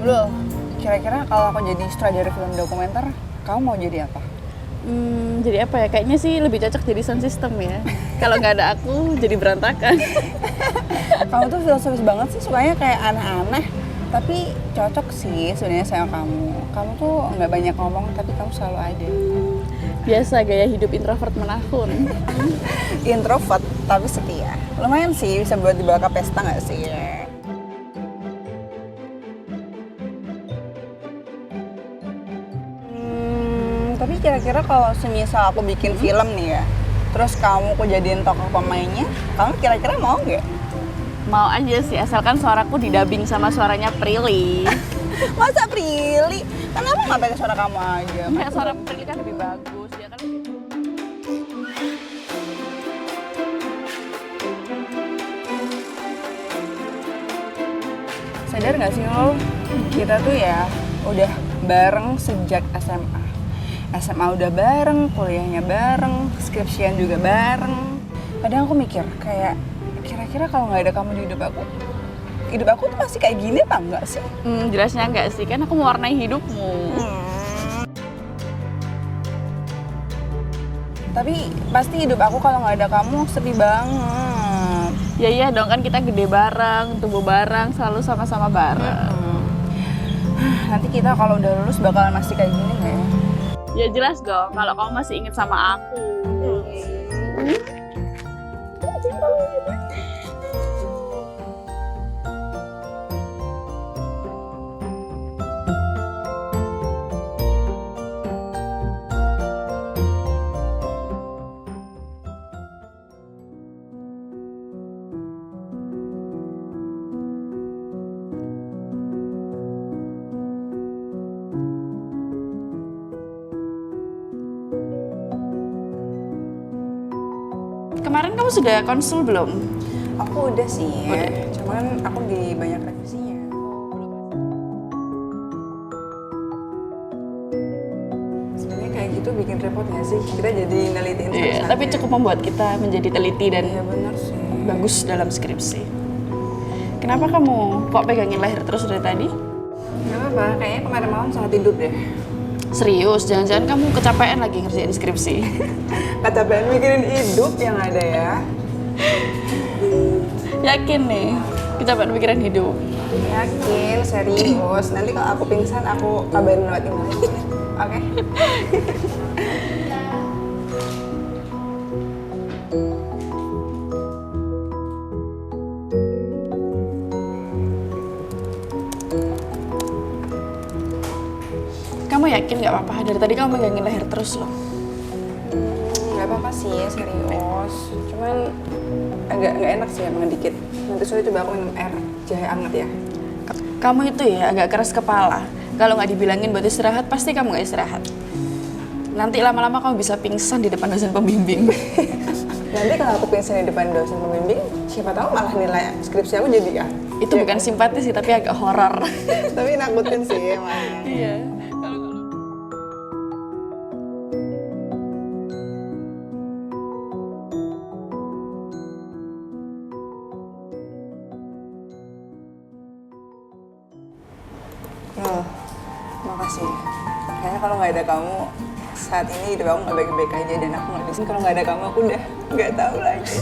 Lul, kira-kira kalau aku jadi sutradara film dokumenter, kamu mau jadi apa? Jadi apa ya? Kayaknya sih lebih cocok jadi sound system ya. Kalau nggak ada aku, jadi berantakan. Kamu tuh filosofis banget sih, sukanya kayak aneh-aneh. Tapi cocok sih sebenarnya sama kamu. Kamu tuh nggak banyak ngomong, tapi kamu selalu ada. Biasa gaya hidup introvert menahun. Introvert, tapi setia. Lumayan sih, bisa buat dibawa ke pesta nggak sih? Tapi kira-kira kalau semisal aku bikin film nih ya, terus kamu aku jadiin tokoh pemainnya, kamu kira-kira mau nggak? Mau aja sih, asalkan suaraku didubbing sama suaranya Prilly. Masa Prilly? Kenapa nggak pakai suara kamu aja? Kayak suara Prilly kan lebih bagus, dia kan lebih... Sadar nggak sih lo, kita tuh ya udah bareng sejak SMA. SMA udah bareng, kuliahnya bareng, skripsian juga bareng. Kadang aku mikir kayak, kira-kira kalau nggak ada kamu di hidup aku tuh masih kayak gini apa enggak sih? Jelasnya enggak sih, kan aku mewarnai hidupmu. Tapi pasti hidup aku kalau nggak ada kamu sepi banget. Ya iya dong, kan kita gede bareng, tumbuh bareng, selalu sama-sama bareng. Nanti kita kalau udah lulus bakalan masih kayak gini nggak ya? Ya jelas dong, kalau kamu masih inget sama aku. Kemarin kamu sudah konsul belum? Aku udah sih, cuman aku di banyak revisinya. Sebenarnya kayak gitu bikin repot nggak sih? Kita jadi nelitiin Iya, tapi cukup membuat kita menjadi teliti dan Iya benar sih. bagus dalam skripsi. Kenapa kamu kok pegangin leher terus dari tadi? Gak apa-apa, kayaknya kemarin malam salah tidur deh. Serius, jangan-jangan kamu kecapean lagi ngerjain skripsi. Kecapean mikirin hidup yang ada ya. Yakin nih, kecapean pikiran hidup. Yakin, serius. Nanti kalau aku pingsan, aku kabarin lewat email. Oke? Kamu yakin nggak apa-apa? Dari tadi kamu pegangin leher terus loh. Gak apa-apa sih, serius. Cuman agak nggak enak sih emang dikit. Nanti sore coba aku minum air jahe anget ya. Kamu itu ya agak keras kepala. Kalau nggak dibilangin buat istirahat, pasti kamu nggak istirahat. Nanti lama-lama kamu bisa pingsan di depan dosen pembimbing. Nanti kalau aku pingsan di depan dosen pembimbing, siapa tahu malah nilai skripsi aku jadi A. Itu Ya bukan kan? simpati sih, tapi agak horor. Tapi nakutin sih emang. Iya. Oh, makasih. Kayaknya kalau nggak ada kamu, saat ini hidup aku nggak baik-baik aja dan aku nggak di sini. Kalau nggak ada kamu, aku udah nggak tahu lagi.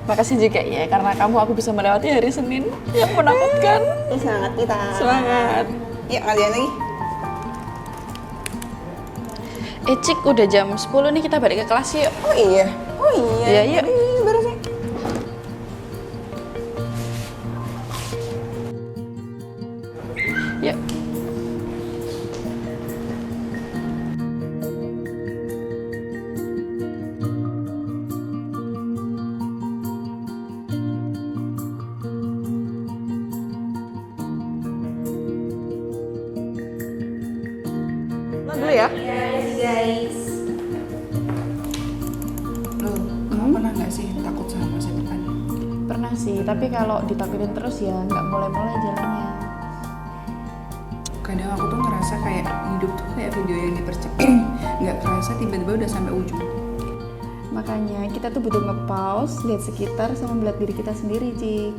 Makasih juga ya, karena kamu aku bisa melewati hari Senin yang menakutkan. Semangat kita. Semangat. Yuk, kalian lagi. Cik, udah jam 10 nih, kita balik ke kelas yuk. Oh iya. Oh iya. Iya, yuk. Beres ya. Yuk. Nah, dulu ya. Guys, Loh, kamu pernah nggak sih takut sama masa depan? Pernah sih, tapi kalau ditakutin terus ya nggak mulai-mulai jalannya. Kadang aku tuh ngerasa kayak hidup tuh kayak video yang dipercepat. Nggak kerasa tiba-tiba udah sampai ujung. Makanya kita tuh butuh nge-pause, lihat sekitar sama melihat diri kita sendiri, Cik.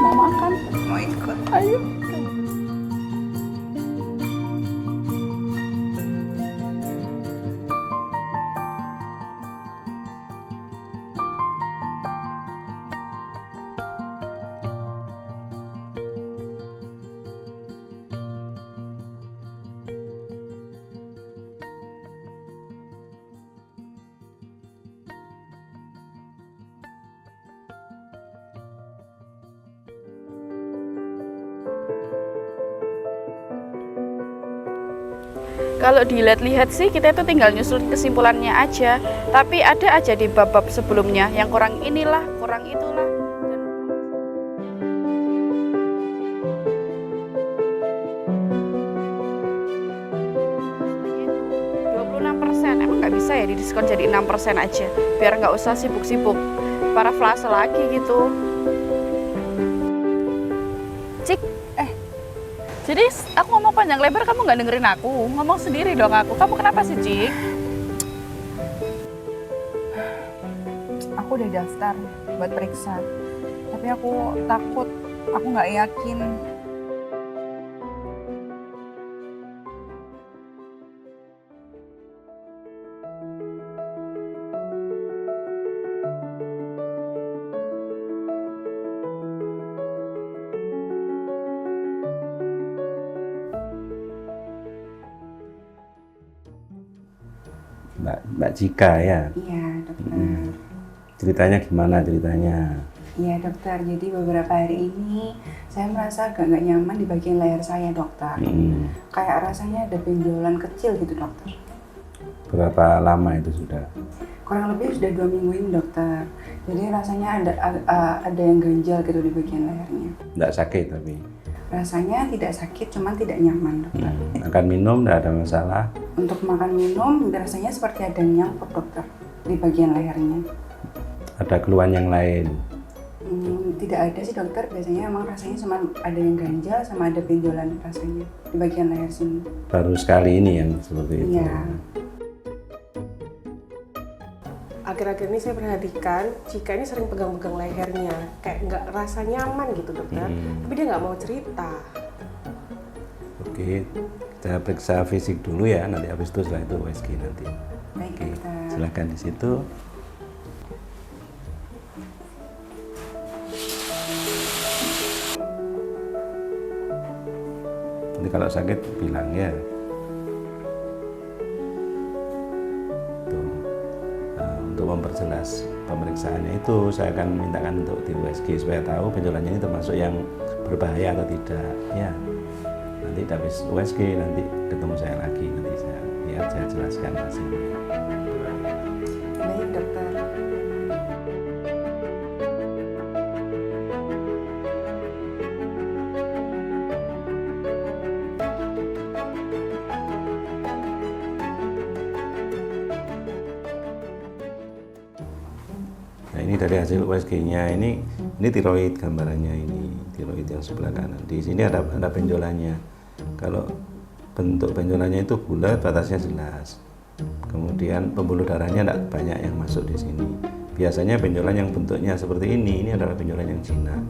mau makan. Mau ikut? Ayo. Kalau dilihat-lihat sih kita itu tinggal nyusul kesimpulannya aja. Tapi ada aja di bab-bab sebelumnya yang kurang inilah, kurang itulah. Dan 26%, emang nggak bisa ya didiskon jadi 6% aja? Biar nggak usah sibuk-sibuk para flase lagi gitu. Cik, jadi aku ngomong panjang lebar kamu nggak dengerin aku, ngomong sendiri dong aku. Kamu kenapa sih, Cik? Aku udah daftar buat periksa, tapi aku takut, aku nggak yakin. Mbak Cika ya. Iya dokter. Ceritanya gimana ceritanya? Iya dokter, jadi beberapa hari ini saya merasa agak nggak nyaman di bagian leher saya dokter. Kayak rasanya ada benjolan kecil gitu dokter. Berapa lama itu sudah? Kurang lebih sudah 2 minggu ini dokter. Jadi rasanya ada yang ganjal gitu di bagian lehernya. Nggak sakit tapi? Rasanya tidak sakit, cuman tidak nyaman dokter. Makan minum nggak ada masalah? Untuk makan minum rasanya seperti ada yang nyangkut dokter di bagian lehernya. Ada keluhan yang lain? Tidak ada sih dokter, biasanya emang rasanya cuma ada yang ganjal sama ada benjolan rasanya di bagian leher sini. Baru sekali ini yang seperti itu? Iya. Akhir-akhir ini saya perhatikan Cika ini sering pegang-pegang lehernya, kayak nggak rasa nyaman gitu dokter, tapi dia nggak mau cerita. Oke, kita periksa fisik dulu ya, nanti habis itu setelah itu USG nanti. Baik Oke, dokter. silahkan di situ. Nanti kalau sakit bilang ya. Untuk memperjelas pemeriksaannya itu saya akan mintakan untuk di USG supaya tahu benjolannya ini termasuk yang berbahaya atau tidak ya. Nanti habis USG nanti ketemu saya lagi, nanti saya jelaskan hasilnya. Baik dokter. Nah ini dari hasil USG-nya ini tiroid gambarannya, ini tiroid yang sebelah kanan. Di sini ada benjolannya. Kalau bentuk benjolannya itu bulat, batasnya jelas. Kemudian pembuluh darahnya tidak banyak yang masuk di sini. Biasanya benjolan yang bentuknya seperti ini adalah benjolan yang jinak.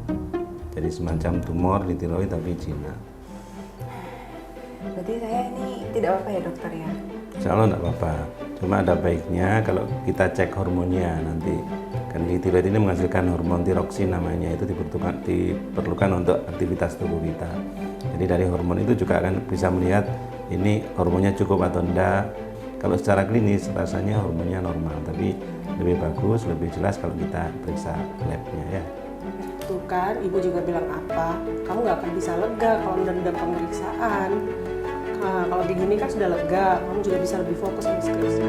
Jadi semacam tumor di tiroid tapi jinak. Berarti saya ini tidak apa-apa ya dokter ya? Insya Allah tidak apa-apa. Cuma ada baiknya kalau kita cek hormonnya nanti. Kan di tiroid ini menghasilkan hormon tiroksin namanya, itu diperlukan untuk aktivitas tubuh kita. Jadi dari hormon itu juga akan bisa melihat ini hormonnya cukup atau enggak. Kalau secara klinis rasanya hormonnya normal, tapi lebih bagus, lebih jelas kalau kita periksa labnya ya. Tuh kan, ibu juga bilang apa, kamu nggak akan bisa lega kalau nunda pemeriksaan. Nah, kalau di gini kan sudah lega, kamu juga bisa lebih fokus sama skripsi.